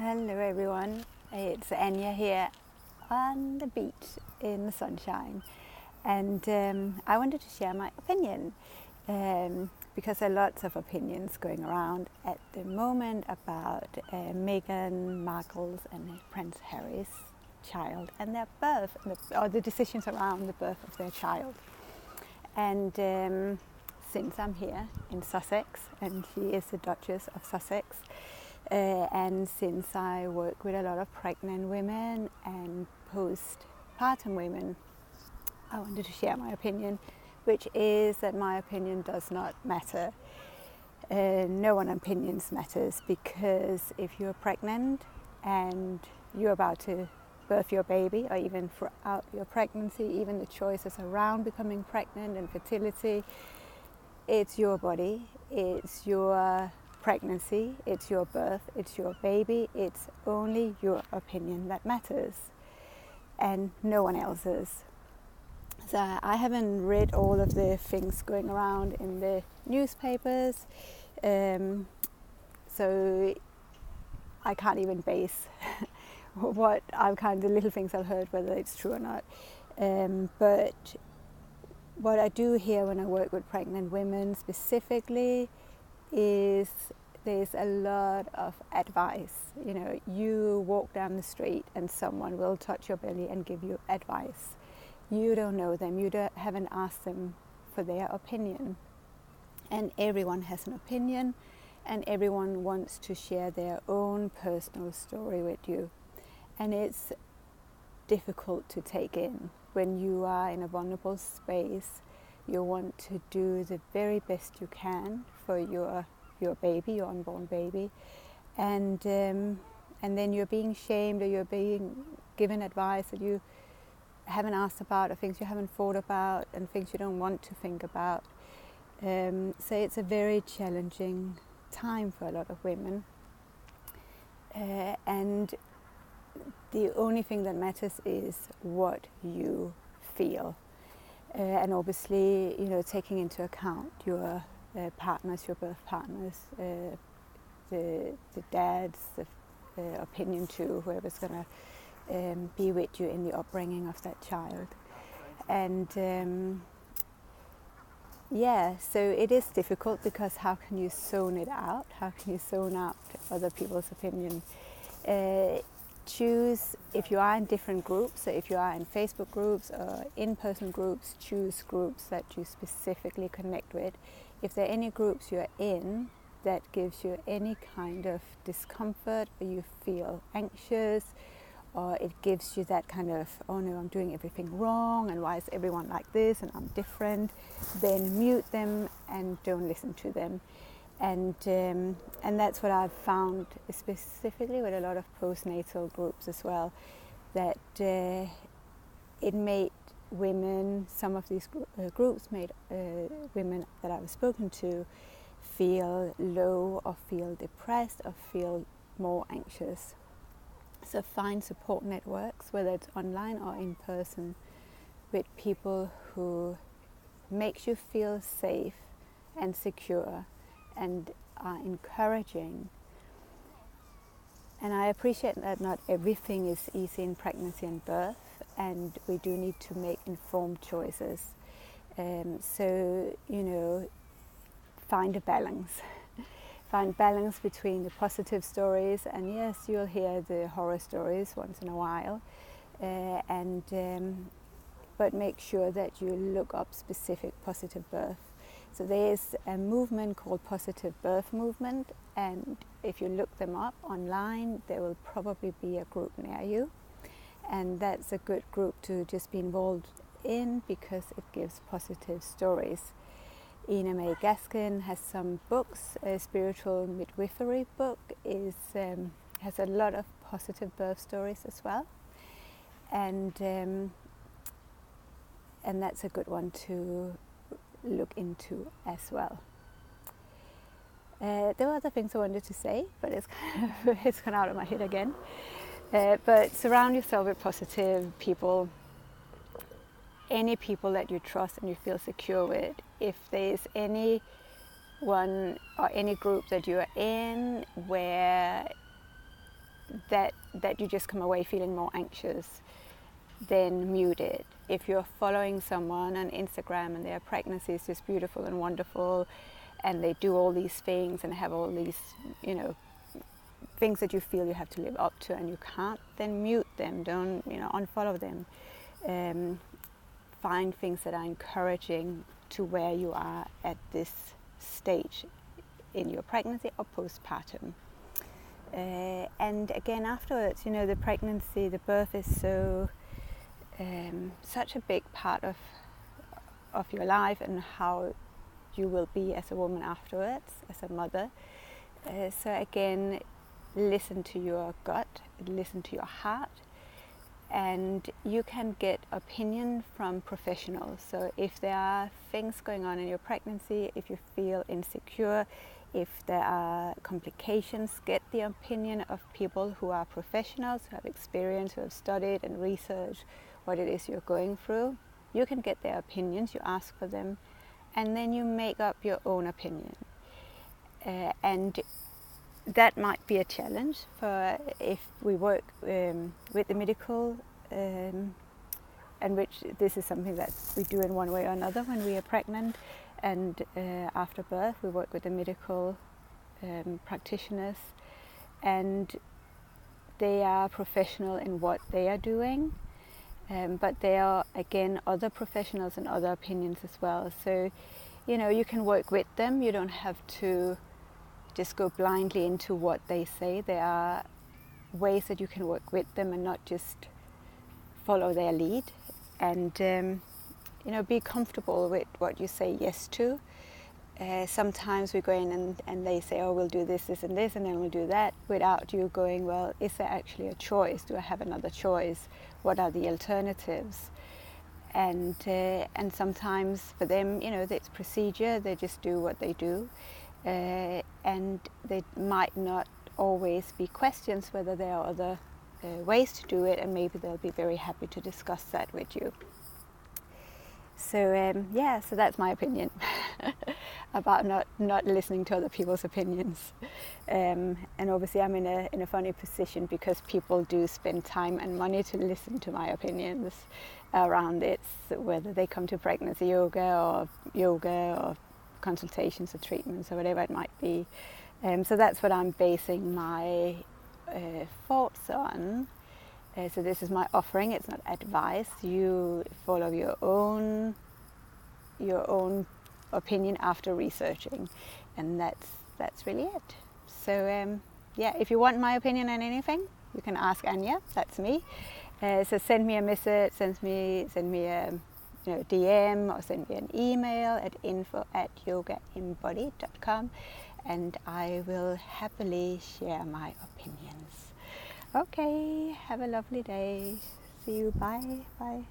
Hello everyone, it's Anja here on the beach in the sunshine, and I wanted to share my opinion because there are lots of opinions going around at the moment about Meghan Markle's and Prince Harry's child and their birth, or the decisions around the birth of their child. And since I'm here in Sussex, and she is the Duchess of Sussex, and since I work with a lot of pregnant women and postpartum women, I wanted to share my opinion, which is that my opinion does not matter. No one's opinions matters, because if you're pregnant and you're about to birth your baby, or even throughout your pregnancy, even the choices around becoming pregnant and fertility, it's your body, it's your pregnancy, it's your birth, it's your baby, it's only your opinion that matters and no one else's. So I haven't read all of the things going around in the newspapers, so I can't even base what I've the little things I've heard, whether it's true or not. But what I do hear when I work with pregnant women specifically is there's a lot of advice. You know, you walk down the street and someone will touch your belly and give you advice. You don't know them, haven't asked them for their opinion. And everyone has an opinion, and everyone wants to share their own personal story with you. And it's difficult to take in. When you are in a vulnerable space, you want to do the very best you can for your baby, your unborn baby, and then you're being shamed, or you're being given advice that you haven't asked about, or things you haven't thought about, and things you don't want to think about. So it's a very challenging time for a lot of women, and the only thing that matters is what you feel, and obviously, you know, taking into account your partners, your birth partners, the dad's opinion too, whoever's going to be with you in the upbringing of that child. And so it is difficult, because how can you zone it out? How can you zone out other people's opinion? Choose, if you are in different groups, so if you are in Facebook groups or in-person groups, choose groups that you specifically connect with. If there are any groups you're in that gives you any kind of discomfort, or you feel anxious, or it gives you that kind of, oh no, I'm doing everything wrong, and why is everyone like this and I'm different, then mute them and don't listen to them. And that's what I've found, specifically with a lot of postnatal groups as well, that it made women, some of these groups made women that I've spoken to feel low, or feel depressed, or feel more anxious. So find support networks, whether it's online or in person, with people who makes you feel safe and secure and are encouraging. And I appreciate that not everything is easy in pregnancy and birth, and we do need to make informed choices. So, you know, find a balance. Find balance between the positive stories, and yes, you'll hear the horror stories once in a while, but make sure that you look up specific positive birth. So there's a movement called Positive Birth Movement, and if you look them up online, there will probably be a group near you, and that's a good group to just be involved in, because it gives positive stories. Ina May Gaskin has some books. A spiritual midwifery book has a lot of positive birth stories as well, and that's a good one to look into as well. There were other things I wanted to say, but it's gone out of my head again. But surround yourself with positive people, any people that you trust and you feel secure with. If there's anyone or any group that you are in where that you just come away feeling more anxious, then mute it. If you're following someone on Instagram and their pregnancy is just beautiful and wonderful, and they do all these things and have all these, you know, things that you feel you have to live up to and you can't, then mute them. Don't, you know, unfollow them. Find things that are encouraging to where you are at this stage in your pregnancy or postpartum. And again, afterwards, you know, the pregnancy, the birth is such a big part of your life and how you will be as a woman afterwards, as a mother. So again, listen to your gut, listen to your heart, and you can get opinion from professionals. So if there are things going on in your pregnancy, if you feel insecure, if there are complications, get the opinion of people who are professionals, who have experience, who have studied and researched what it is you're going through. You can get their opinions, you ask for them, and then you make up your own opinion. And that might be a challenge for if we work with the medical, and which this is something that we do in one way or another when we are pregnant and after birth. We work with the medical practitioners, and they are professional in what they are doing, but there are again other professionals and other opinions as well. So, you know, you can work with them. You don't have to just go blindly into what they say. There are ways that you can work with them and not just follow their lead, and you know, be comfortable with what you say yes to. Sometimes we go in and they say, oh, we'll do this, this and this, and then we'll do that, without you going, well, is there actually a choice? Do I have another choice? What are the alternatives? And sometimes for them, you know, it's procedure, they just do what they do. And there might not always be questions whether there are other ways to do it, and maybe they'll be very happy to discuss that with you. So yeah, so that's my opinion about not listening to other people's opinions. And obviously I'm in a funny position because people do spend time and money to listen to my opinions around it, whether they come to pregnancy yoga or consultations or treatments or whatever it might be. So that's what I'm basing my thoughts on. So this is my offering, it's not advice. You follow your own opinion after researching, and that's really it. So yeah, if you want my opinion on anything, you can ask Anja, that's me. So send me a message, send me a DM, or send me an email at info@yogaembodied.com, and I will happily share my opinions. Okay, have a lovely day. See you. Bye. Bye.